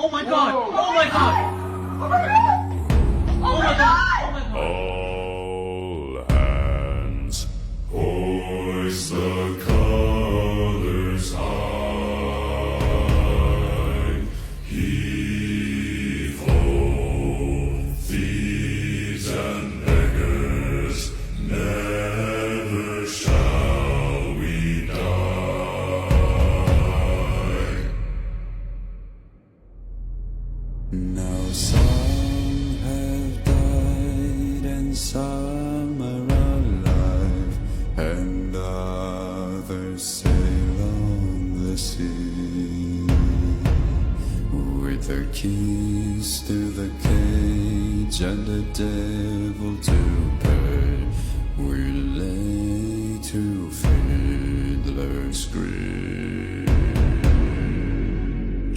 Oh my god! Oh my god! Oh my god! Oh my god! Oh my god! All hands, hoist the colors high. Heave ho, thieves and beggars, never shall we die. Now some have died and some are alive, and others sail on the sea. With their keys to the cage and the devil to pay, we lay to fiddler's grave.